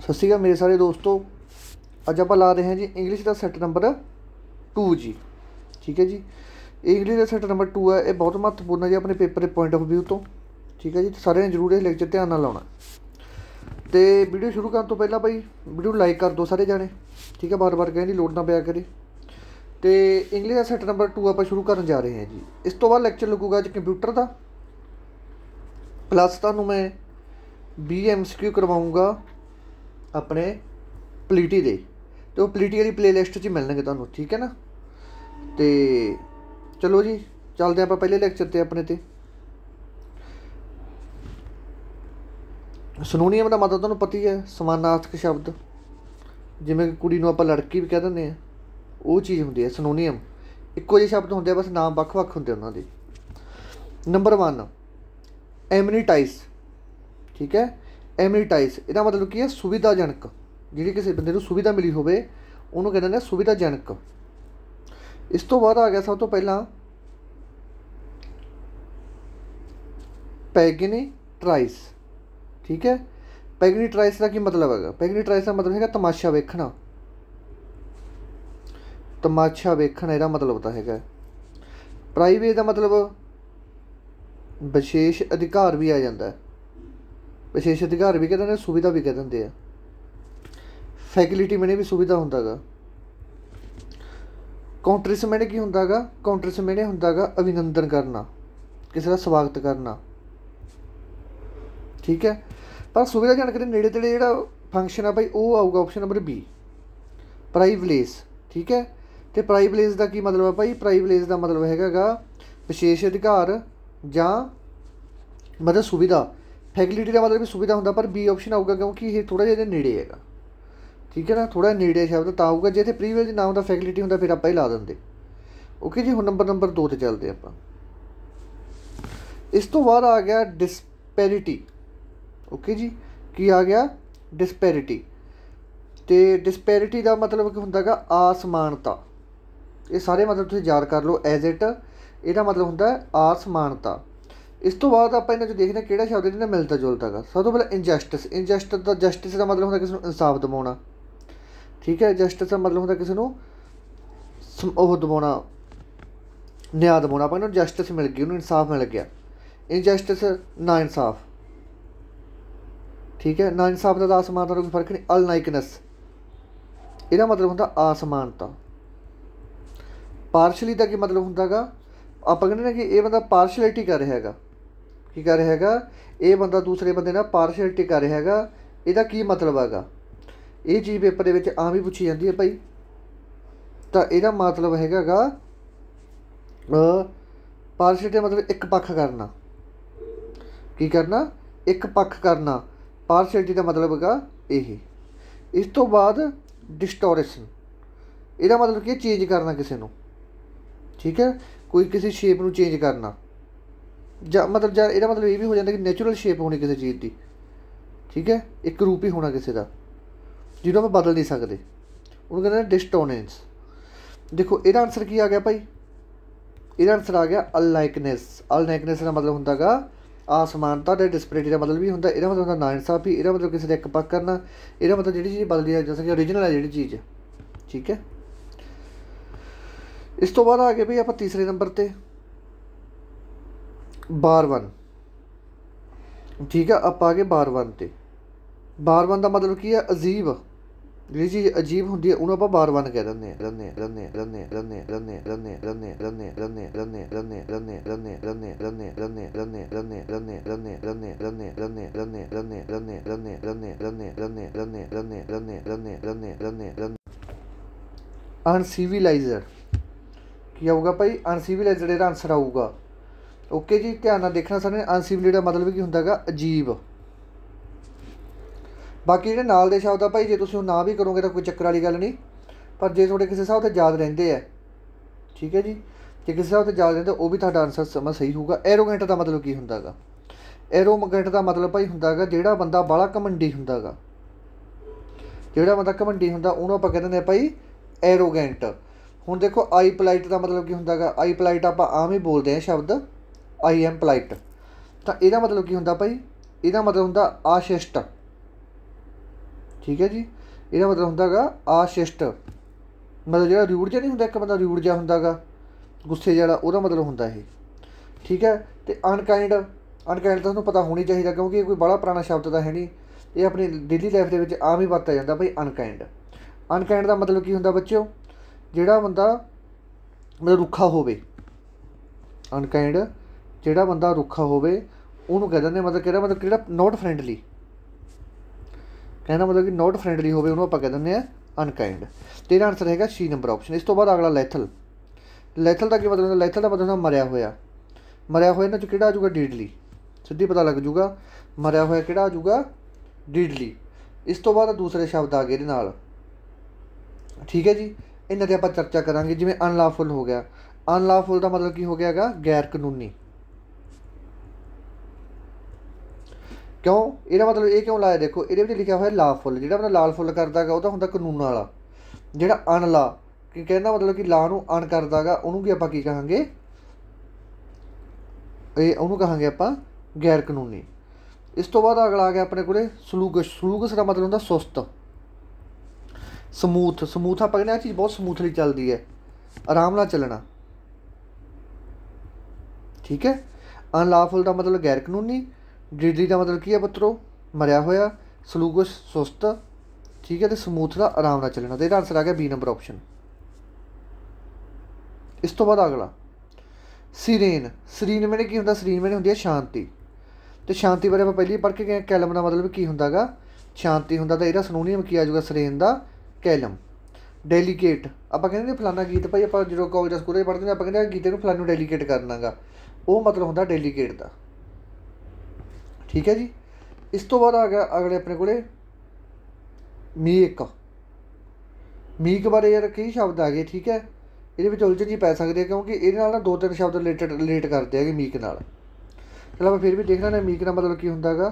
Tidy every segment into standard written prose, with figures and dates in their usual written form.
सत श्री अकाल मेरे सारे दोस्तों। अज आप ला रहे हैं जी इंग्लिश का सैट नंबर 2 जी। ठीक है जी, इंग्लिश का सैट नंबर 2 है। ये बहुत महत्वपूर्ण है जी अपने पेपर के पॉइंट ऑफ व्यू तो। ठीक है जी, सारे ने जरूर इस लेक्चर ध्यान नाल लाना। तो वीडियो शुरू करने तो पहला भाई वीडियो लाइक कर दो सारे जाने। ठीक है, बार बार कहने की लोड़ ना पिया करे। तो इंग्लिश का सैट नंबर 2 आप शुरू करने जा रहे हैं जी। इस तो बाद लैक्चर लगूगा अज कंप्यूटर का, प्लस तुहानूं मैं 20 MCQ करवाऊँगा अपने पलीटी दे। तो पलीटी वाली प्ले लिस्ट च मिलने तुहानूं। ठीक है ना। तो चलो जी चलते हैं आप पहले लैक्चर ते अपने ते। सिनोनियम का मतलब तुहानूं पता ही है, समानार्थक शब्द, जिवें कि कुड़ी नूं आपां लड़की भी कह दिंदे आ, वो चीज़ हुंदी है सिनोनियम। इक्को जिहे शब्द हुंदे आ, बस नाम वख-वख हुंदे उन्हां दे। नंबर 1 एमनीटाइज। ठीक है, एमनीटाइज इहदा मतलब की है सुविधाजनक। जिहड़ी किसी बंदे नूं सुविधा मिली होवे उहनूं कहंदे ने सुविधाजनक। इस तो बाद आ गया सब तो पहला पैगनीट्राइज। ठीक है, पैगनीट्राइज का की मतलब है? पैगनीट्राइज का मतलब है तमाशा वेखना। तमाशा वेखना इहदा मतलब होता है। प्राइवेट का मतलब विशेष अधिकार भी आ जाता है। विशेष अधिकार भी कह देंगे, सुविधा भी कह देंगे। फैकलिटी मैंने भी सुविधा होंदा गा। काउंटरिस मैंने की होंदा गा? काउंटरिस मैंने होंदा गा अभिनंदन करना, किसी का स्वागत करना। ठीक है, पर सुविधाजनक के नेड़े तेड़े जिहड़ा फंक्शन है भाई वो आऊगा ऑप्शन नंबर बी, प्राइवलेज। ठीक है, तो प्राइवलेज का की मतलब है भाई? प्राइवलेज का मतलब हैगा विशेष अधिकार या मतलब सुविधा। फैकलिटी का मतलब भी सुविधा होंदा, पर बी ऑप्शन आऊगा क्योंकि ये थोड़ा जिहा नेड़े हैगा। ठीक है ना, थोड़ा नेड़े शब्द तो आऊगा। जे प्रीविलेज ना होंदा फैकलिटी होंदा फिर आप ही ला देंगे। ओके जी, हुण नंबर 2 ते चलते आप। इस तो बाद आ गया डिस्पैरिटी। ओके जी, की आ गया? डिस्पैरिटी। तो डिस्पैरिटी का मतलब होंदा गा असमानता। ये सारे मतलब तुसीं याद कर लो एज इट। ਇਹਦਾ मतलब होंदा है असमानता। इस तो बाद आप इन्हां चों देखदे हां किहड़ा शब्द जिहड़ा मिलदा जुलदा गा। सब तो पहले इनजस्टिस। इनजस्टिस का जस्टिस का मतलब होंदा किसी नूं इंसाफ दिवाउणा। ठीक है, जस्टिस का मतलब होंदा किसी नूं ओह दिवाउणा, न्याय दिवाउणा। आपां नूं जस्टिस मिल गई, उन्हें इंसाफ मिल गया। इनजस्टिस ना इंसाफ। ठीक है, ना इंसाफ का असमानता का कोई फर्क नहीं। अलनाइकनेस ਇਹਦਾ मतलब होंदा असमानता। पार्शली का की मतलब होंदा गा? आप कहते हैं कि ये बंदा पार्शलिटी कर रहा है। की कर रहा है? ये बंदा दूसरे बंदे नाल पार्शलिटी कर रहा है। ਇਹਦਾ की मतलब है? ये चीज़ पेपर के विच आम ही पूछी जाती है भाई। तो ਇਹਦਾ मतलब हैगा पार्शलिटी मतलब एक पक्ष करना। की करना? एक पक्ष करना। पार्शलिटी का मतलब है यही। इस तो बाद डिस्टोरेशन। ਇਹਦਾ मतलब कि चेंज करना किसी को। ठीक है, कोई किसी शेप में चेंज करना जा मतलब जा ਇਹਦਾ मतलब ये भी हो जाता कि नैचुरल शेप होनी किसी चीज़ की। ठीक है, एक रूप ही होना किसी का जिन्होंने आप बदल नहीं सकते, उन्होंने कहते हैं डिस्टोनेंस। देखो ਇਹਦਾ आंसर की आ गया भाई? ਇਹਦਾ आंसर आ गया अनलाइकनेस। अनलाइकनेस का मतलब होंदा गा असमानता। तो डिस्पैरिटी का मतलब भी होंदा, ਇਹਦਾ मतलब होंदा नाइंसाफी। ਇਹਦਾ मतलब किसी का एक पक्ष करना। ਇਹਦਾ मतलब जिहड़ी चीज़ बदलदी है जैसे कि ओरिजिनल है जिहड़ी चीज़। ठीक है, इस तो बाद आ गए भाई आप तीसरे नंबर ते बार वन। ठीक है, आप आ गए बार वन ते। बार वन का मतलब की है? अजीब। जी चीज़ अजीब होंगी है उन्होंने आप बार वन कह देंगे। अनसिविलाइजड की आऊगा भाई? अनसिविलाइजड ਇਹਦਾ आंसर आऊगा। ओके जी, ध्यान नाल देखना सारे। अनसिविलाइजड का मतलब की होंदा गा अजीब। बाकी जिहड़े नाल दे शब्द आ भाई जे तुसीं ना भी करोगे तो कोई चक्कर वाली गल नहीं, पर जे थोड़े किसी हिसाब से याद रहिंदे है। ठीक है जी, जे किसी हिसाब से याद रहिंदे वो भी तुहाडा आंसर समझ सही होगा। एरोगेंट का मतलब की होंदा गा? एरोगेंट का मतलब भाई होंदा गा जिहड़ा बंदा बाला घमंडी होंदा गा। जिहड़ा बंदा घमंडी होंदा उहनूं आपां कह दिंदे आ भाई एरोगेंट। हुण देखो आई पोलाइट का मतलब की होंदा गा? आई पोलाइट आपां आम ही बोलते हैं शब्द आई एम पोलाइट। तो ਇਹਦਾ मतलब की होंदा भाई? ਇਹਦਾ मतलब होंदा अशिष्ट। ठीक है जी। ਇਹਦਾ ਮਤਲਬ ਹੁੰਦਾ ਗਾ ਆਸ਼ਿਸ਼ਟ, ਮਤਲਬ ਜਿਹੜਾ ਰਿਊਡ ਜਿਹਾ ਨਹੀਂ ਹੁੰਦਾ, ਇੱਕ ਬੰਦਾ ਰਿਊਡ ਜਿਹਾ ਹੁੰਦਾ ਗਾ, ਗੁੱਸੇ ਜਿਹੜਾ, ਉਹਦਾ ਮਤਲਬ ਹੁੰਦਾ ਇਹ। ਠੀਕ ਹੈ। ਅਤੇ ਅਨਕਾਇੰਡ, ਅਨਕਾਇੰਡ ਤਾਂ ਤੁਹਾਨੂੰ ਪਤਾ ਹੋਣੀ ਚਾਹੀਦਾ, ਕਿਉਂਕਿ ਇਹ ਕੋਈ ਬਾਹਲਾ ਪੁਰਾਣਾ ਸ਼ਬਦ ਤਾਂ ਹੈ ਨਹੀਂ, ਇਹ ਆਪਣੀ ਡੇਲੀ ਲਾਈਫ ਦੇ ਵਿੱਚ ਆਮ ਹੀ ਵਰਤਿਆ ਜਾਂਦਾ ਭਾਈ ਅਨਕਾਇੰਡ। ਅਨਕਾਇੰਡ ਦਾ ਮਤਲਬ ਕੀ ਹੁੰਦਾ ਬੱਚਿਓ, ਜਿਹੜਾ ਬੰਦਾ ਮਤਲਬ ਰੁੱਖਾ ਹੋਵੇ। ਅਨਕਾਇੰਡ ਜਿਹੜਾ ਬੰਦਾ ਰੁੱਖਾ ਹੋਵੇ ਉਹਨੂੰ ਕਹਿ ਦਿੰਦੇ, ਮਤਲਬ ਕਿਹੜਾ, ਮਤਲਬ ਕਿਹੜਾ ਨੋਟ ਫਰੈਂਡਲੀ, कहना मतलब कि नॉट फ्रेंडली हो आप कह दें अनकाइंड। तो यह आंसर है सी नंबर ऑप्शन। इस तो बाद अगला लैथल। लैथल का क्या मतलब, लैथल का मतलब होंदा मरिया होया। मरिया होया इन्हां चों किहड़ा आ जाऊगा, डीडली। सीधी पता लग जूगा मरिया होया किहड़ा आ जाऊगा, डीडली। इस तो बाद दूसरे शब्द आ गए इहदे नाल। ठीक है जी। इन्हां ते आपां चर्चा करांगे। जिवें अनलॉफुल हो गया, अनलॉफुल का मतलब की हो गया हैगा गैर कानूनी। क्यों, ਇਹਦਾ मतलब ये क्यों लाया, देखो ये लिखा हुआ लाफुल, जो मतलब लाल फुल करता गा वह कानून वाला। जोड़ा अनला कि कहना मतलब कि ला नूं अन करता गा उन्होंने भी आप कहांगे, उन्होंने कहांगे आप गैर कानूनी। इस तो बाद अगला आ गया अपने को सलूगस। सलूगस का मतलब होंदा सुस्त, समूथ। समूथ आप कहने चीज़ बहुत समूथली चलती है, आराम नाल चलना। ठीक है। अनलाफुल का मतलब गैर कानूनी, डिडली का मतलब की है पुत्रो मरिया होया, सलूगस सुस्त। ठीक है। तो समूथ का आराम नाल चलना। तो यह आंसर आ गया बी नंबर ऑप्शन। इस तो बाद अगला सीरेन। सीरीन मैंने की होंदा, सीरीन मैंने होंदी है शांति। तो शांति बारे आप पहले पढ़ के गए, कैलम का मतलब की होंदा गा शांति होंदा। तो यह सनोनीयम की आ जाऊगा सीरेन का, कैलम। डेलीकेट आप कहते फलाना गीत भाई आप जो कॉलेज स्कूल पढ़ते हैं, आप कहते गीते को फलानू डेलीकेट करना गा, वो मतलब होंदा डेलीकेट का। ठीक है जी। इस तो बाद आ गया अगले अपने को मीक। मीक बारे यार कई शब्द आ गए। ठीक है। ये उलझन जी पै सकते हैं, क्योंकि ये ना दो तीन शब्द रिलेट करते हैं मीक नाल। चलो आप फिर भी देखना ने मीक का मतलब की होंदा गा,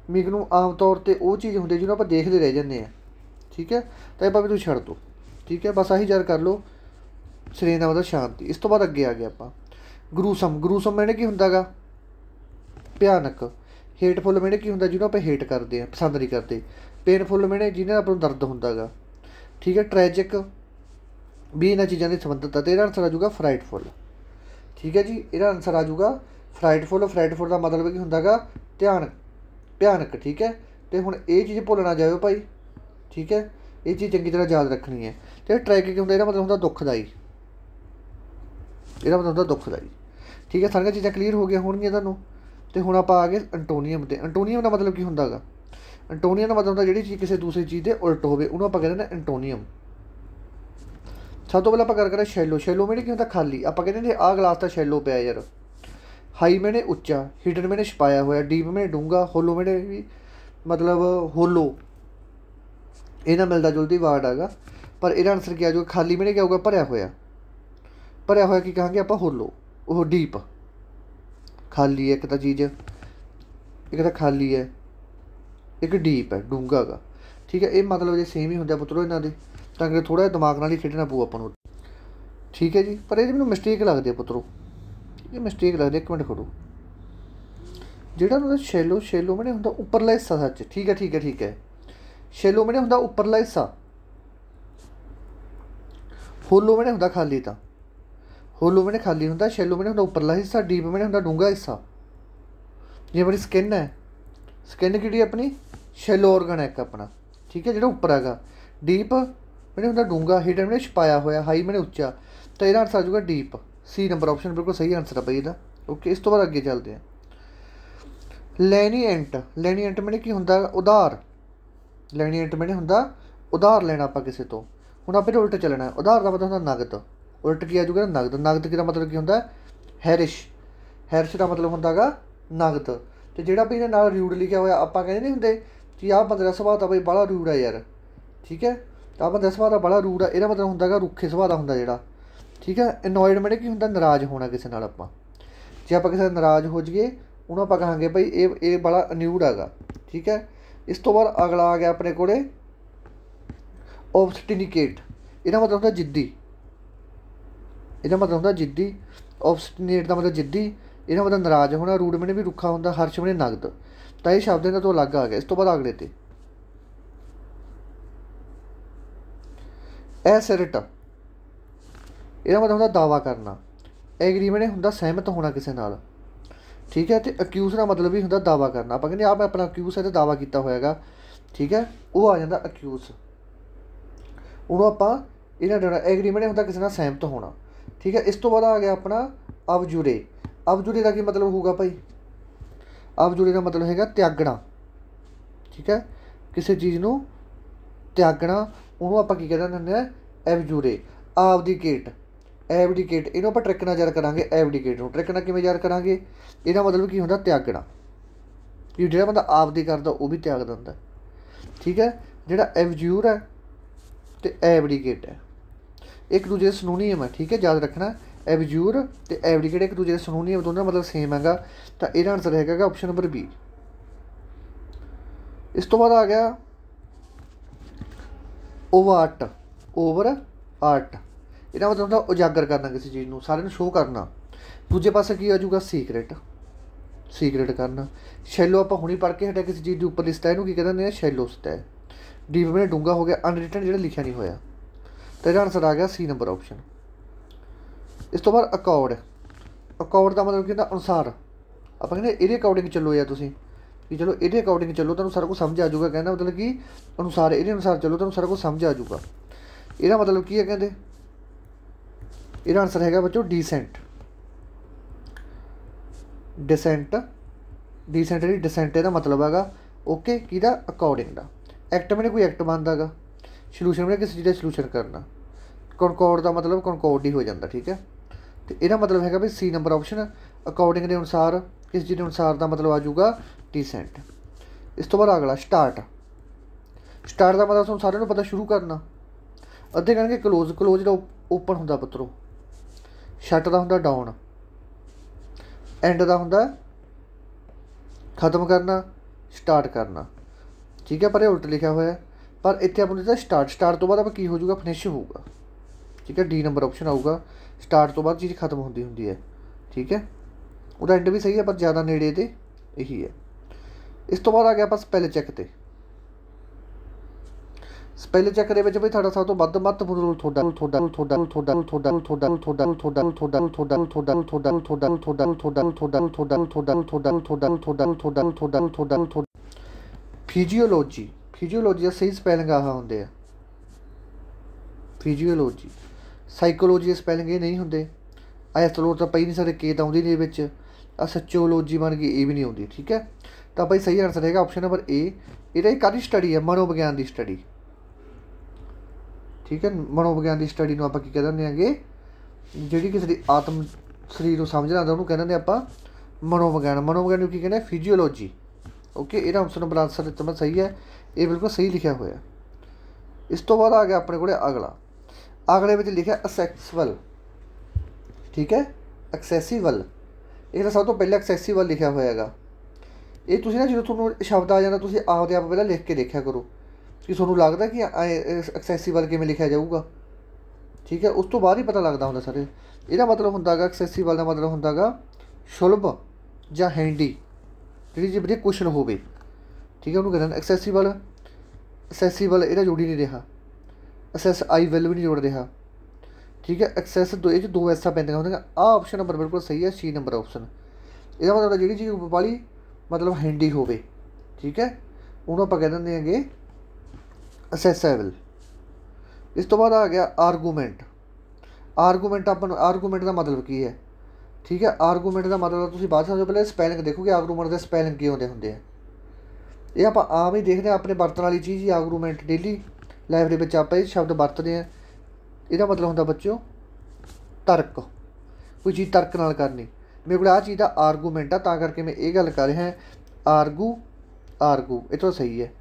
मीक नूं आम तौर पर वो चीज़ होंदी जिन्होंने आप देखते रह जाते हैं। ठीक है। तो आप भी तुम छड़ दो। ठीक है। बस आही याद कर लो, सीरेन का मतलब शांति। इस तो बाद अगे आ गया आप ग्रूसम। ग्रूसम मैंने की होंदा गा भयानक। हेटफुल मैंने की होंदा जिन्होंं आप हेट करते हैं, पसंद नहीं करते। पेनफुल मैंने जिन्हें आप दर्द होंदा गा। ठीक है। ट्रैजिक भी इन्होंने चीज़ों से संबंधित है। तो यह आंसर आ जाऊगा फ्राइटफुल। ठीक है जी। यह आंसर आ जाऊगा फ्राइटफुल। फ्राइटफुल का मतलब की होंदा गा ध्यान, भयानक। ठीक है। तो हुण ये चीज़ भुल ना जाओ भाई। ठीक है। ये चीज़ चंगी तरह याद रखनी है। तो ट्रैजिक होंदा, मतलब होंदा दुखदाई। यह मतलब होंदा दुखदाई। ठीक है। सारियां चीज़ां क्लीयर हो गई होणगियां तुहानूं। तो हुण आप आ गए एंटोनीयम। तो एंटोनीयम का मतलब की होंदा गा, एंटोनीयम का मतलब होंदा जिहड़ी चीज़ किसी दूसरी चीज़ के उल्ट होवे उहनूं आपां कहदे ने एंटोनीयम। सब तो पहले आप गल करें शैलो। शैलो मैंने की होंदा खाली। आप कहते आ गिलास तो शैलो पिया यार। हाई मैंने उच्चा, हिडन मैंने छपाया होया, डीप मैंने डूंगा, होलो मैंने भी मतलब होलो। इन्हां मिलदा जुलदी वर्ड आगा, पर यह आंसर क्या आजूगा, खाली मैंने क्या होगा भरिया होया। भरिया होया की कहांगे आप होलो, वो डीप। खाली है एक तो चीज़, एक तो खाली है, एक डीप है, डूंगा गा। ठीक है। ये मतलब जो सेम ही होंगे पुत्रो इन्हों के, तो थोड़ा जिहा दिमाग नाल ही खेडना पू आपां। ठीक है जी। पर ये मैनूं मिसटेक लगदी है पुत्रो, ये मिसटेक लगती है। एक मिनट खड़ो। जिहड़ा मतलब शैलो, शैलो मैंने होंदा उपरला हिस्सा सच। ठीक है, ठीक है, ठीक है। शैलो मैंने होंदा उपरला हिस्सा, होलो मैंने होंदा खाली। तो होलो मैंने खाली होंदा, शैलो मैंने होंदा उपरला हिस्सा, डीप मैंने होंदा डूंगा हिस्सा। जी अपनी स्किन है, स्किन कि अपनी शैलो ऑर्गन है एक अपना। ठीक है। जो उपर हैगा, डीप मैंने होंदा डूंगा, हिडन मैंने छपाया होया, हाई मैंने उच्चा। तो यह आंसर आ जाऊगा डीप। सी नंबर ऑप्शन बिल्कुल सही आंसर है भाई इहदा। ओके। इस तो बाद अगे चलते हैं लैनीएंट। लैनीएंट मैंने की होंदा उधार। लैनीएंट मैंने होंदा उधार लेना आप किसी तो। हुण आप उल्ट चलना है। उधार का मतलब होंदा नगद, उल्ट की आ जाऊगा नगद। नगद का मतलब की होंदा हैरिश। हैरिश का मतलब होंदा गा नगद। तो जिहड़ा भी इहदे नाल रूड लिखा होया आप कहते नहीं होंदे कि आह बंदे दा सुभाਅ तां बई बड़ा रूड है यार। ठीक है। तो आह बंदे दा सुभाਅ तां बड़ा रूड है, इहदा मतलब होंदा गा रुखे सुभाਅ दा होंदा जिहड़ा। ठीक है। एनॉयड मैंने की होंदा नाराज़ होना किसी नाल। आपां जे आपां किसी नाराज़ हो जाइए उन्होंने आपां कहांगे भाई ये बड़ा अनयूड हैगा। ठीक है। इस तो बाद अगला आ गया अपने कोले ऑब्सटिनिकेट। इहदा मतलब होंदा जिद्दी। इहदा मतलब होंदा जिद्दी। ऑब्सटिनेट का मतलब जिद्दी। इहदा मतलब नाराज़ होना। रूड मैंने भी रुखा होंदा, हर्ष मैंने नगद। तो ये शब्द इन्हां तो अलग आ गया। इस तो बाद अगले ते एसेरट ਇਹਦਾ मतलब ਹੁੰਦਾ दावा करना। एग्रीमेंट ਹੁੰਦਾ सहमत होना किसी नाल, ठीक है। तो अक्यूज का मतलब भी होंगे दावा करना। आप कहते आप मैं अपना अक्यूज है तो दावा किया होएगा, ठीक है, वो आ जाता अक्यूज। उन्होंने आप इन्हें एग्रीमेंट होंगे किसी नाल सहमत होना, ठीक है। इस तो बाद आ गया अपना अवजुरे। अवजुरे का की मतलब होगा भाई, अवजुरे का मतलब है त्यागना, ठीक है, किसी चीज़ को त्यागना। उन्होंने आप की कहते हैं एवजुरे। एबडिकेट, एबडिकेट इन्हों आप ट्रिक नाल याद करांगे। एबडिकेट में ट्रिक नाल किवें याद करांगे, इहदा मतलब की होंदा त्यागना, कि जिहड़ा बंदा आप दी करदा वो भी त्याग दिंदा, ठीक है। जिहड़ा एवज्यूर है तो एबडिकेट है, एक दूजे सनोनीम है, ठीक है, याद रखना। एवज्यूर तो एबडिकेट एक दूजे सनोनीम, दोनों मतलब सेम हैगा। तो इहदा आंसर हैगा ऑप्शन नंबर बी। इस तो बाद आ गया ओवार्ट। ओवर आर्ट इहदा मतलब होंदा उजागर करना किसी चीज़ को, सारे शो करना। दूजे पासे की आ जाऊगा सीक्रेट, सीक्रेट करना। शैलो आप हुणी पढ़ के हटिया किसी चीज़ के उपर लिस्ट है, इनू की कहते हैं शैलो सतह। डीप में डूंगा हो गया, अनरिटन जो लिखा नहीं होया। तो यह आंसर आ गया सी नंबर ऑप्शन। इस तो बाद अकॉर्ड। अकॉर्ड का मतलब कहता अनुसार। आप कहते ये अकॉर्डिंग चलो या तुम कि चलो ये अकॉर्डिंग चलो तुम सारा कुछ समझ आ जाऊगा। कहना मतलब कि अनुसार, ये अनुसार चलो तुम सारा कुछ समझ आ जाऊगा। यदा मतलब की है कहते यदा आंसर है बच्चों डिसेंट। डिसेंट, डिसेंट जी डिसेंट का मतलब है ओके कि अकॉर्डिंग का। एक्ट में कोई एक्ट बनता है, सलूशन में किसी चीज़ का सलूशन करना। कॉनकॉर्ड का मतलब कॉनकॉर्ड ही हो जाता, ठीक है। तो यदा मतलब है भाई सी नंबर ऑप्शन। अकॉर्डिंग के अनुसार किसी चीज़ के अनुसार का मतलब आ जाऊगा डिसेंट। इस तो बाद अगला स्टार्ट। स्टार्ट का मतलब तुम सारे पता शुरू करना। अद्धे कहेंगे क्लोज, क्लोज जो ओपन होंगे पुत्रों। शट का होंगे डाउन, एंड का होंगे खत्म करना, स्टार्ट करना, ठीक है। पर यह उल्ट लिखा हुआ है, पर इतने आपको दिता स्टार्ट। स्टार्ट तो बाद आप की हो जाऊगा फिनिश होगा, ठीक है। डी नंबर ऑप्शन आऊगा। स्टार्ट तो बाद चीज़ खत्म होती है, ठीक है। वह एंड भी सही है पर ज़्यादा नेड़े तो यही है। इस तो बाद आ गया आप स्पैल चैक ते। स्पैल चैक के भाई थोड़ा सब तो वध महत्वपूर्ण रूल फिजियोलॉजी। फिजियोलॉजी का सही स्पैलिंग आह होंगे फिजियोलॉजी। साइकोलॉजी के स्पैलिंग ये नहीं होंगे। एस्थोलोर तो पई नहीं सकते, के तो आँदी नहीं बिच। सचोलॉजी बन गई, ये भी नहीं आती, ठीक है। तो भाई सही आंसर है ऑप्शन नंबर ए। ये काहदी स्टडी है, मनोविज्ञान की स्टडी, ठीक है। मनोविज्ञान की स्टडी में आप कह देंगे जी किसी की आत्म शरीर को समझना आता उन्होंने कह देंगे आप मनोविज्ञान। मनोविज्ञान की कहते हैं फिजियोलॉजी, ओके। यह ऑप्शन नंबर आंसर इतना सही है, ये बिल्कुल सही लिखा हुआ है। इस तो बाद आ गया अपने को अगला। अगले में लिखा असैक्सुअल, ठीक है। एक्सैसिवल, ये तो सब तो पहले एक्सैसिवल लिखा हुआ है। ये तुम ना जो थोड़ा शब्द आ जाता तुम आपदे आप पहले लिख के देखा करो कि थोड़ा लगता कि एक्सैसिवल किमें लिखा जाऊगा, ठीक है। उस तो बाद ही पता लगता होंगे सारे। यदा मतलब होंगे एक्सैसिवल का मतलब होंगे सुलभ या हैंडी, जी जी वधिया कुशल हो, ठीक है। उन्होंने कहते हैं एक्सैसिवल। एक्सैसिवल यदा जुड़ ही नहीं रहा। असैस आई वैल भी नहीं जोड़ रहा, ठीक है। एक्सैस ये दो ऐसा पैंदियां होंगे। आ ऑप्शन नंबर बिल्कुल सही है, सी नंबर ऑप्शन। यदा मतलब जी चीज़ वाली मतलब हैंडी हो, ठीक है, उन्होंने आप कह देंगे असैसेबल। इस तो बाद आ गया आर्गूमेंट। आर्गूमेंट अपन आर्गूमेंट का मतलब की है, ठीक है। आर्गूमेंट का मतलब तुम बाद समझो, पहले स्पैलिंग देखो कि आर्गूमेंट के स्पैलिंग की होंगे। ये आप आम ही देखते हैं अपने बरतन वाली चीज़ ही। आर्गूमेंट डेली लाइफ के आप शब्द बरतते हैं। यदा मतलब होंगे बच्चों तर्क, कोई चीज़ तर्क नाल करनी। मेरे को आ चीज़ का आर्गूमेंट है, करके मैं ये गल कर रहा। आर्गू, आर्गू ये तो सही है,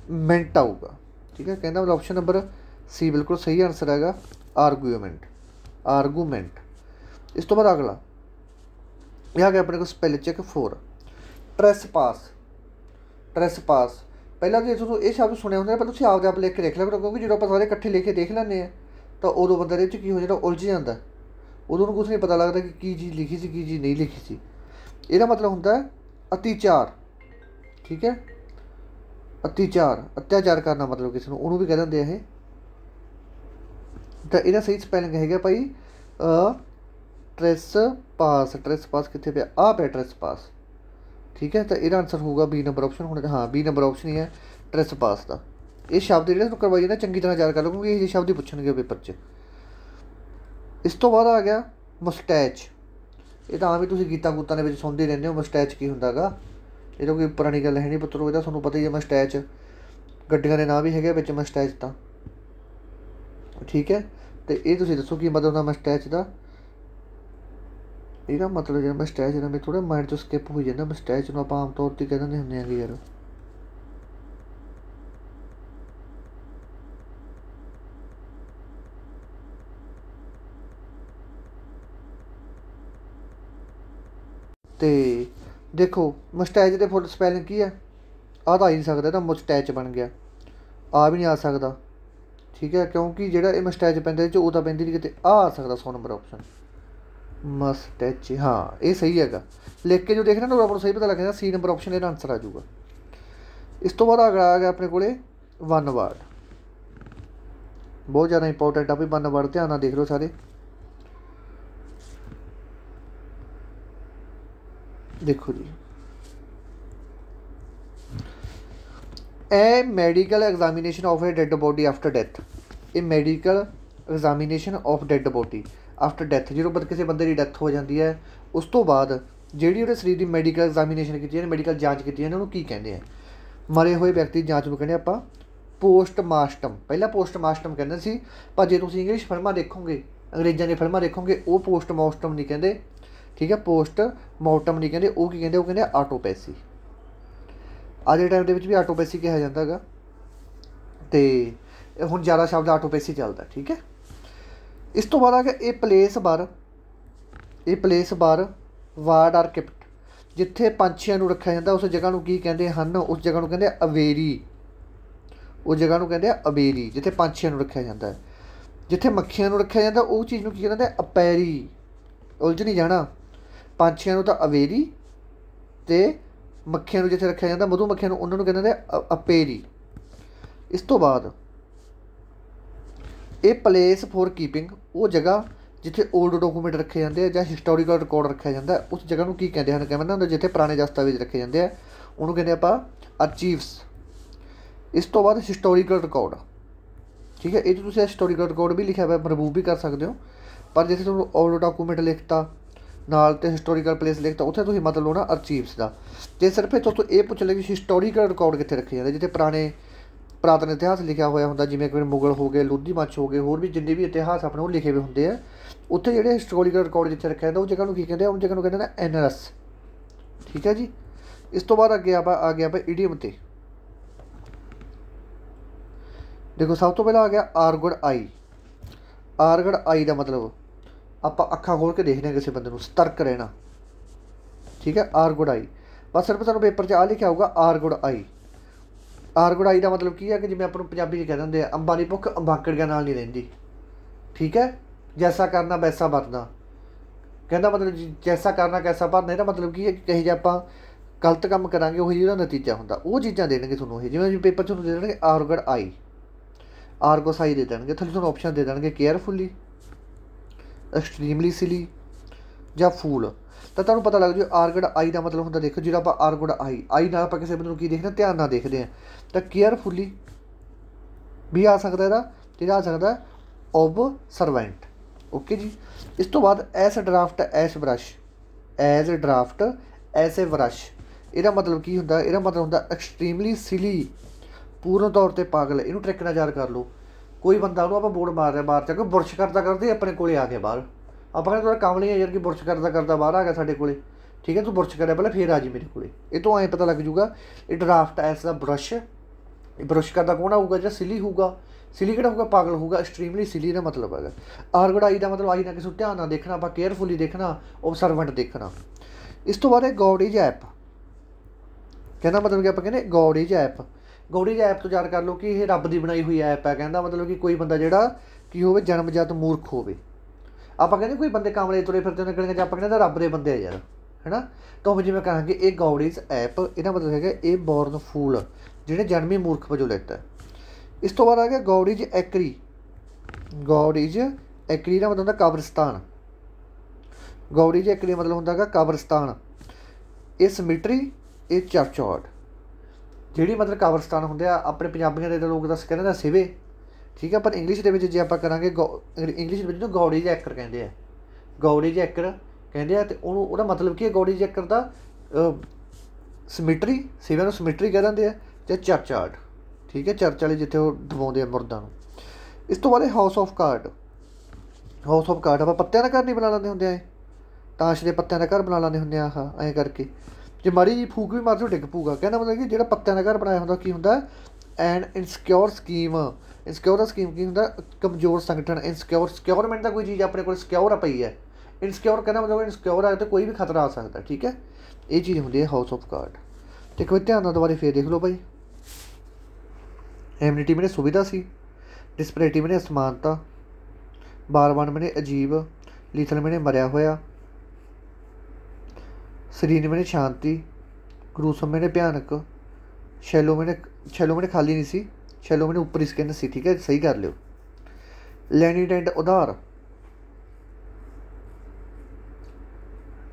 मेंट आऊगा, ठीक है। कहना मतलब ऑप्शन नंबर सी बिल्कुल सही आंसर है आर्गूमेंट, आर्गूमेंट। इस तो बाद अगला यह आ गया अपने को स्पैल चेक 4। ट्रैस पास। ट्रैस पास पहला तो जो ये शब्द सुने होंगे पर तुम आपदे आप लिख के देख लिया करो, क्योंकि जो आप सारे इकट्ठे लिख के देख लें तो उदों बंदा ये की हो जाता उलझ जाता। उदों कुछ नहीं पता लगता कि चीज़ लिखी सी की चीज़ नहीं लिखी सी। यदा मतलब होंगे अतिचार, ठीक है। अतिचार, अत्याचार करना मतलब किसी को, उन्होंने भी कह देंगे ये तो यदा सही स्पैलिंग है भाई ट्रेस पास कितने पे आ पे ट्रेस पास। ठीक है, तो यदा आंसर होगा बी नंबर ऑप्शन होने। हाँ बी नंबर ऑप्शन ही है ट्रेस पास का। ये शब्द जो करवाई जाना चंगी तरह याद कर लो क्योंकि ये शब्द ही पूछणगे पेपर च। इस तो बाद आ गया मस्टैच। ये तो आम ही तुम गीतां गूतां दे सुनते रहंदे हो मस्टैच की हुंदा गा। ये तो कोई पुरानी गल है नहीं पुत्रो, ये तुहानूं पता ही है मस्टैच गड्डियां दे नाम भी है विच मस्टैच तां। ठीक है, तो ये तुसीं दसो की मतलब होंदा मस्टैच दा। ਇਹਦਾ मतलब ਜਿਹੜਾ ਮਸਟੈਚ ਜਿਹੜਾ ਮੇਰੇ थोड़ा माइंड चो स्किप हो जाता। मस्टैच ਨੂੰ ਆਪਾਂ ਆਮ ਤੌਰ 'ਤੇ ਕਹਿ ਦਿੰਦੇ ਹੁੰਦੇ ਆਗੇ ਯਾਰ। ਤੇ ਦੇਖੋ ਮਸਟੈਚ ਦੇ ਫੁੱਲ ਸਪੈਲਿੰਗ ਕੀ ਹੈ। ਆ ਤਾਂ ਆ ਹੀ ਨਹੀਂ ਸਕਦਾ, ਤਾਂ ਮਸਟੈਚ ਬਣ ਗਿਆ। ਆ ਵੀ ਨਹੀਂ ਆ ਸਕਦਾ। ਠੀਕ ਹੈ, ਕਿਉਂਕਿ ਜਿਹੜਾ ਇਹ ਮਸਟੈਚ ਪੈਂਦਾ ਇਹ 'ਚ ਉਹ ਤਾਂ ਪੈਂਦੀ ਨਹੀਂ ਕਿਤੇ। ਆ ਸਕਦਾ 100 नंबर ऑप्शन मस्टैच। हाँ ये सही है। लिख के जो देखना ना आपको सही पता लग जाएगा। सी नंबर ऑप्शन इसका आंसर आ जाऊगा। इस तो बाद अगला आ गया अपने को वन वर्ड। बहुत ज़्यादा इंपॉर्टेंट है भाई वन वर्ड, ध्यान नाल देख लो सारे। देखो जी, a medical examination of a dead body after death. A medical examination of dead body after death, जो किसी बंदे की डैथ हो जाती है उस तो बाद ਜਿਹੜੀ ਉਹਦੇ ਸਰੀਰ ਦੀ ਮੈਡੀਕਲ ਐਗਜ਼ਾਮੀਨੇਸ਼ਨ ਕੀਤੀ ਜਾਂਦੀ, ਮੈਡੀਕਲ ਜਾਂਚ ਕੀਤੀ ਜਾਂਦੀ, ਉਹਨੂੰ ਕੀ ਕਹਿੰਦੇ ਆ। ਮਰੇ ਹੋਏ ਵਿਅਕਤੀ ਦੀ ਜਾਂਚ ਨੂੰ ਕਹਿੰਦੇ ਆਪਾਂ ਪੋਸਟਮਾਸਟਮ। ਪਹਿਲਾਂ ਪੋਸਟਮਾਸਟਮ ਕਹਿੰਦੇ ਸੀ, ਪਰ ਜੇ ਤੁਸੀਂ ਇੰਗਲਿਸ਼ ਫਿਲਮਾਂ ਦੇਖੋਗੇ, ਅੰਗਰੇਜ਼ਾਂ ਦੀਆਂ ਫਿਲਮਾਂ ਦੇਖੋਗੇ, ਉਹ ਪੋਸਟਮਾਸਟਮ ਨਹੀਂ ਕਹਿੰਦੇ। ਠੀਕ ਹੈ, ਪੋਸਟਮਾਰਟਮ ਨਹੀਂ ਕਹਿੰਦੇ। ਉਹ ਕੀ ਕਹਿੰਦੇ, ਉਹ ਕਹਿੰਦੇ ਆਟੋਪੈਸੀ। ਅੱਜ ਦੇ ਟਾਈਮ ਦੇ ਵਿੱਚ ਵੀ ਆਟੋਪੈਸੀ ਕਿਹਾ ਜਾਂਦਾ ਹੈਗਾ, ਅਤੇ ਹੁਣ ਜ਼ਿਆਦਾ ਸ਼ਬਦ ਆਟੋਪੈਸੀ ਚੱਲਦਾ। ਠੀਕ ਹੈ, ਇਸ ਤੋਂ ਬਾਅਦ ਆ ਗਿਆ ਇਹ ਪਲੇਸ ਬਾਰ। ਇਹ ਪਲੇਸ ਬਾਰ ਵਾਰਡ ਆਰ ਕਿਪਟ, ਜਿੱਥੇ ਪੰਛੀਆਂ ਨੂੰ ਰੱਖਿਆ ਜਾਂਦਾ ਉਸ ਜਗ੍ਹਾ ਨੂੰ ਕੀ ਕਹਿੰਦੇ ਹਨ। ਉਸ ਜਗ੍ਹਾ ਨੂੰ ਕਹਿੰਦੇ ਅਵੇਰੀ। ਉਸ ਜਗ੍ਹਾ ਨੂੰ ਕਹਿੰਦੇ ਆ ਅਵੇਰੀ, ਜਿੱਥੇ ਪੰਛੀਆਂ ਨੂੰ ਰੱਖਿਆ ਜਾਂਦਾ ਹੈ। ਜਿੱਥੇ ਮੱਖੀਆਂ ਨੂੰ ਰੱਖਿਆ ਜਾਂਦਾ ਉਹ ਚੀਜ਼ ਨੂੰ ਕੀ ਕਹਿੰਦੇ ਅਪੈਰੀ। ਉਲਝ ਨਹੀਂ ਜਾਣਾ। ਪੰਛੀਆਂ ਨੂੰ ਤਾਂ ਅਵੇਰੀ, ਅਤੇ ਮੱਖੀਆਂ ਨੂੰ ਜਿੱਥੇ ਰੱਖਿਆ ਜਾਂਦਾ ਮਧੂ ਮੱਖੀਆਂ ਨੂੰ, ਉਹਨਾਂ ਨੂੰ ਕਹਿੰਦੇ ਅਪੇਰੀ। ਇਸ ਤੋਂ ਬਾਅਦ ਇਹ ਪਲੇਸ ਫੋਰ ਕੀਪਿੰਗ, ਉਹ ਜਗ੍ਹਾ ਜਿੱਥੇ ਓਲਡ ਡਾਕੂਮੈਂਟ ਰੱਖੇ ਜਾਂਦੇ ਆ ਜਾਂ ਹਿਸਟੋਰੀਕਲ ਰਿਕਾਰਡ ਰੱਖਿਆ ਜਾਂਦਾ, ਉਸ ਜਗ੍ਹਾ ਨੂੰ ਕੀ ਕਹਿੰਦੇ ਹਨ। ਕਹਿੰਦੇ ਹੁੰਦਾ ਜਿੱਥੇ ਪੁਰਾਣੇ ਦਸਤਾਵੇਜ਼ ਰੱਖੇ ਜਾਂਦੇ ਆ ਉਹਨੂੰ ਕਹਿੰਦੇ ਆਪਾਂ ਅਰਚੀਵਸ। ਇਸ ਤੋਂ ਬਾਅਦ ਹਿਸਟੋਰੀਕਲ ਰਿਕਾਰਡ। ਠੀਕ ਹੈ, ਇਹ 'ਚ ਤੁਸੀਂ ਹਿਸਟੋਰੀਕਲ ਰਿਕਾਰਡ ਵੀ ਲਿਖਿਆ ਹੋਇਆ ਰਿਮੂਵ ਵੀ ਕਰ ਸਕਦੇ ਹੋ, ਪਰ ਜਿੱਥੇ ਤੁਹਾਨੂੰ ਓਲਡ ਡਾਕੂਮੈਂਟ ਲਿਖਤਾ ਨਾਲ ਅਤੇ ਹਿਸਟੋਰੀਕਲ ਪਲੇਸ ਲਿਖਤਾ ਉੱਥੇ ਤੁਸੀਂ ਮਤਲਬ ਲਓ ਨਾ ਅਰਚੀਵਸ ਦਾ। ਜੇ ਸਿਰਫ ਇੱਥੋਂ ਤੋਂ ਇਹ ਪੁੱਛ ਲਿਆ ਕਿ ਹਿਸਟੋਰੀਕਲ ਰਿਕਾਰਡ ਕਿੱਥੇ ਰੱਖੇ ਜਾਂਦੇ, ਜਿੱਥੇ ਪੁਰਾਤਨ ਇਤਿਹਾਸ ਲਿਖਿਆ ਹੋਇਆ ਹੁੰਦਾ, ਜਿਵੇਂ ਕਿ ਮੁਗਲ ਹੋ ਗਏ, ਲੋਧੀ ਮੱਛ ਹੋ ਗਏ, ਹੋਰ ਵੀ ਜਿੰਨੇ ਵੀ ਇਤਿਹਾਸ ਆਪਣੇ ਉਹ ਲਿਖੇ ਹੋਏ ਹੁੰਦੇ ਆ, ਉੱਥੇ ਜਿਹੜੇ ਹਿਸਟੋਰੀਕਲ ਰਿਕਾਰਡ ਜਿੱਥੇ ਰੱਖਿਆ ਜਾਂਦਾ ਉਹ ਜਗ੍ਹਾ ਨੂੰ ਕੀ ਕਹਿੰਦੇ ਆ, ਉਹ ਜਗ੍ਹਾ ਨੂੰ ਕਹਿੰਦੇ ਨੇ ਐਨਰਸ। ਠੀਕ ਹੈ ਜੀ, ਇਸ ਤੋਂ ਬਾਅਦ ਅੱਗੇ ਆ ਗਿਆ ਇਡੀਅਮ 'ਤੇ। ਦੇਖੋ ਸਭ ਤੋਂ ਪਹਿਲਾਂ ਆ ਗਿਆ ਆਰਗੁਡ ਆਈ। ਆਰਗੁਡ ਆਈ ਦਾ ਮਤਲਬ ਆਪਾਂ ਅੱਖਾਂ ਖੋਲ੍ਹ ਕੇ ਦੇਖਦੇ ਹਾਂ ਕਿਸੇ ਬੰਦੇ ਨੂੰ, ਸਤਰਕ ਰਹਿਣਾ। ਠੀਕ ਹੈ, ਆਰਗੁਡ ਆਈ। ਬਸ ਸਿਰਫ ਤੁਹਾਨੂੰ ਪੇਪਰ 'ਚ ਆ ਲਿਖਿਆ ਹੋਊਗਾ ਆਰਗੁਡ ਆਈ। ਆਰਗੁਡ ਆਈ ਦਾ ਮਤਲਬ ਕੀ ਹੈ ਕਿ ਜਿਵੇਂ ਆਪਾਂ ਨੂੰ ਪੰਜਾਬੀ 'ਚ ਕਹਿ ਦਿੰਦੇ ਆ ਅੰਬਾਂ ਦੀ ਭੁੱਖ ਅੰਬਾਕੜੀਆਂ ਨਾਲ ਨਹੀਂ ਰਹਿੰਦੀ। ਠੀਕ ਹੈ, ਜੈਸਾ ਕਰਨਾ ਵੈਸਾ ਵਰਨਾ, ਕਹਿੰਦਾ ਮਤਲਬ ਜੈਸਾ ਕਰਨਾ ਕੈਸਾ ਭਰਨਾ। ਇਹਦਾ ਮਤਲਬ ਕੀ ਹੈ ਕਿ ਕਹੇ ਜੇ ਆਪਾਂ ਗਲਤ ਕੰਮ ਕਰਾਂਗੇ ਉਹੀ ਜਿਹਦਾ ਨਤੀਜਾ ਹੁੰਦਾ, ਉਹ ਚੀਜ਼ਾਂ ਦੇਣਗੇ ਤੁਹਾਨੂੰ। ਇਹ ਜਿਵੇਂ ਪੇਪਰ 'ਚ ਤੁਹਾਨੂੰ ਦੇ ਦੇਣਗੇ ਆਰਗੁਡ ਆਈ, ਆਰਗੋਸ ਆਈ ਦੇ ਦੇਣਗੇ। ਥੱਲੇ ਤੁਹਾਨੂੰ ਆਪਸ਼ਨ ਦੇ ਦੇਣਗੇ ਕੇਅਰਫੁਲੀ, ਐਕਸਟ੍ਰੀਮਲੀ ਸਿਲੀ ਜਾਂ ਫੂਲ। ਤਾਂ ਤੁਹਾਨੂੰ ਪਤਾ ਲੱਗ ਜਾਊ ਆਰਗੁਡ ਆਈ ਦਾ ਮਤਲਬ ਹੁੰਦਾ। ਦੇਖੋ ਜਿਹੜਾ ਆਪਾਂ ਆਰਗੁਡ ਆਈ ਨਾਲ ਆਪਾਂ ਕਿਸੇ ਬੰਦੇ ਨੂੰ ਕੀ ਦੇਖਦੇ ਧਿਆਨ ਨਾਲ ਦੇਖਦੇ ਹਾਂ, ਤਾਂ ਕੇਅਰਫੁਲੀ ਵੀ ਆ ਸਕਦਾ ਇਹਦਾ, ਜਿਹੜਾ ਆ ਸਕਦਾ ਓਬਸਰਵੈਂਟ। ਓਕੇ ਜੀ, ਇਸ ਤੋਂ ਬਾਅਦ S draft S brush. As draft S A brush, ਇਹਦਾ ਮਤਲਬ ਕੀ ਹੁੰਦਾ, ਇਹਦਾ ਮਤਲਬ ਹੁੰਦਾ ਐਕਸਟ੍ਰੀਮਲੀ ਸਿਲੀ, ਪੂਰਨ ਤੌਰ 'ਤੇ ਪਾਗਲ। ਇਹਨੂੰ ਟ੍ਰਿਕ ਨਾਲ ਯਾਦ ਕਰ ਲਓ। ਕੋਈ ਬੰਦਾ ਉਹਨੂੰ ਆਪਾਂ ਬੋਰਡ ਮਾਰ ਰਿਹਾ ਬਾਹਰ ਜਾ ਕੇ, ਬੁਰਸ਼ ਕਰਦਾ ਕਰਦੇ ਆਪਣੇ ਕੋਲ ਆ ਗਿਆ ਬਾਹਰ, ਆਪਾਂ ਕਹਿੰਦੇ ਥੋੜ੍ਹਾ ਕੰਮ ਨਹੀਂ ਹੈ ਯਾਰ ਕਿ ਬੁਰਸ਼ ਕਰਦਾ ਬਾਹਰ ਆ ਗਿਆ ਸਾਡੇ ਕੋਲ। ਠੀਕ ਹੈ, ਤੂੰ ਬੁਰਸ਼ ਕਰਿਆ ਪਹਿਲਾਂ ਫਿਰ ਆ ਜੀ ਮੇਰੇ ਕੋਲ। ਇਹ ਤੋਂ ਐਂ ਪਤਾ ਲੱਗ ਜੂਗਾ ਇਹ ਡਰਾਫਟ ਐਸ ਦਾ ਬਰਸ਼। ਇਹ ਬਰਸ਼ ਕਰਦਾ ਕੌਣ ਆਊਗਾ, ਜਿਹੜਾ ਸਿਲੀ ਹੋਊਗਾ। ਸਿਲੀ ਕਿਹੜਾ ਹੋਊਗਾ, ਪਾਗਲ ਹੋਊਗਾ। ਐਕਸਟ੍ਰੀਮਲੀ ਸਿਲੀ ਦਾ ਮਤਲਬ ਹੈਗਾ। ਆਰਗੁਡ ਆਈ ਦਾ ਮਤਲਬ ਆਈ ਨਾ ਕਿਸੇ ਨੂੰ ਧਿਆਨ ਨਾਲ ਦੇਖਣਾ, ਆਪਾਂ ਕੇਅਰਫੁਲੀ ਦੇਖਣਾ, ਓਬਸਰਵੈਂਟ ਦੇਖਣਾ। ਇਸ ਤੋਂ ਬਾਅਦ ਇਹ ਗੋਡ ਇਜ਼ ਐਪ। ਕਹਿੰਦਾ ਮਤਲਬ ਕਿ ਆਪਾਂ ਕਹਿੰਦੇ God is app. God is app ਤੋਂ ਯਾਦ ਕਰ ਲਓ ਕਿ ਇਹ ਰੱਬ ਦੀ ਬਣਾਈ ਹੋਈ ਐਪ ਹੈ। ਕਹਿੰਦਾ ਮਤਲਬ ਕਿ ਕੋਈ ਬੰਦਾ ਜਿਹੜਾ ਕੀ ਹੋਵੇ ਜਨਮਜਾਤ ਮੂਰਖ ਹੋਵੇ। ਆਪਾਂ ਕਹਿੰਦੇ ਕੋਈ ਬੰਦੇ ਕਾਮਲੇ ਤੁਰੇ ਫਿਰਦੇ ਨੇ ਨਿਕਲਣਗੇ, ਆਪਾਂ ਕਹਿੰਦੇ ਰੱਬ ਦੇ ਬੰਦੇ ਆ ਯਾਰ, ਹੈ ਨਾ। ਤਾਂ ਜਿਵੇਂ ਕਹਾਂਗੇ ਇਹ ਗੋਡ ਇਜ਼ ਐਪ, ਇਹਦਾ ਮਤਲਬ ਹੈਗਾ ਇਹ ਬੋਰਨ ਫੂਲ, ਜਿਹੜੇ ਜਨਮੀ ਮੂਰਖ ਵਜੋਂ ਲੈਤਾ। ਇਸ ਤੋਂ ਬਾਅਦ ਆ ਗਿਆ ਗੋਡ ਇਜ਼ ਐਕਰੀ। गॉड इज एक्चुअली ना मतलब होंदा कब्रिस्तान। गॉड इज एक्चुअली मतलब होंदा गा कब्रिस्तान। ये सिमिट्री ये चर्चयॉर्ड ਜਿਹੜੀ मतलब कब्रिस्तान होंगे अपने पंजाबियों के लोग दस कहते सिवे, ठीक है। पर इंग्लिश के जे आप करा इंग्लिश में गॉडेज एक्कर कहते हैं, गॉडेज एक्कर कहते हैं। तो उन्होंने मतलब की गॉडेज एक्कर का सिमिट्री, सिविया सिमिट्री कह देंगे चाहे चर्चयॉर्ड, ठीक है। चर्च वाले जिते दबाते मुरदा। इस तो बाद house of card. House of card आप पत्तियां का घर नहीं बना लेंगे होंगे ऐ, ताश के पत्तियां का घर बना लेंगे होंगे आह ऐ करके। जे माड़ी जी फूक भी मार तो डिग पऊगा। कहना मतलब कि जो पत्तियां का घर बनाया होंगे की होंगे एंड इनसिक्योर स्कीम। इनसिक्योर का स्कीम की होंगे कमजोर संगठन। इनसिक्योर सिक्योरमेंट का कोई चीज़ अपने को सिक्योर पई है। इनसिक्योर कहना मतलब इनसिक्योर आए तो कोई भी खतरा आ सकता है, ठीक है। ये चीज़ होंगी है हाउस ऑफ कार्ड। तो एक बार ध्यान नाल दोबारा फिर देख लो भाई। एमिनिटी मैंने सुविधा सी, डिस्पैरिटी मैंने असमानता, बारवान मैंने अजीब, लीथल मैंने मरिया होया, सरीन मैंने शांति, ग्रूसम मैंने भयानक, शैलो मैंने खाली नहीं सी, शैलो मैंने ऊपरी स्किन सी, ठीक है। सही कर लियो। लैनिडेंट उधार,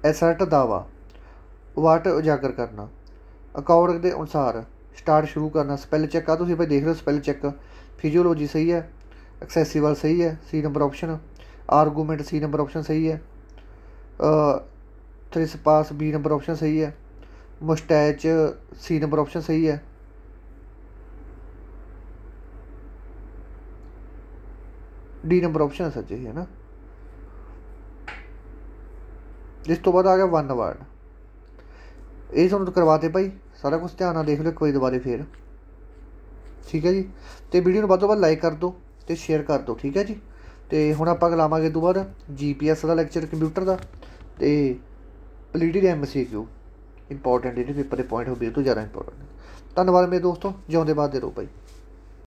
एसर्ट दावा, वाट उजागर करना, अकाउंट के अनुसार स्टार्ट शुरू करना। स्पैल चैक आ तुम भाई देख लो, स्पैल चैक। फिजियोलॉजी सही है, एक्सैसिबल सही है, C number option. Argument C number option सही है। थ्रिसपास बी नंबर ऑप्शन सही है। मुस्टैच सी नंबर ऑप्शन सही है। डी नंबर ऑप्शन है सच्चे है ना। जिस तो बाद आ गया वन वर्ड। ये थोड़ा तो करवाते भाई, सारा कुछ ध्यान नाल देख लो एक बार दोबारा फिर, ठीक है जी। तो वीडियो को बाद लाइक कर दो तो शेयर कर दो, ठीक है जी। तो हुण आपां लावांगे तो बाद GPS का लैक्चर कंप्यूटर का, तो पॉलिटी MCQ इंपॉर्टेंट जिहड़े पेपर के पॉइंट हो भी तो ज़्यादा इंपॉर्टेंट। धन्यवाद मेरे दोस्तों, जिउंदे बाद दे रहो भाई।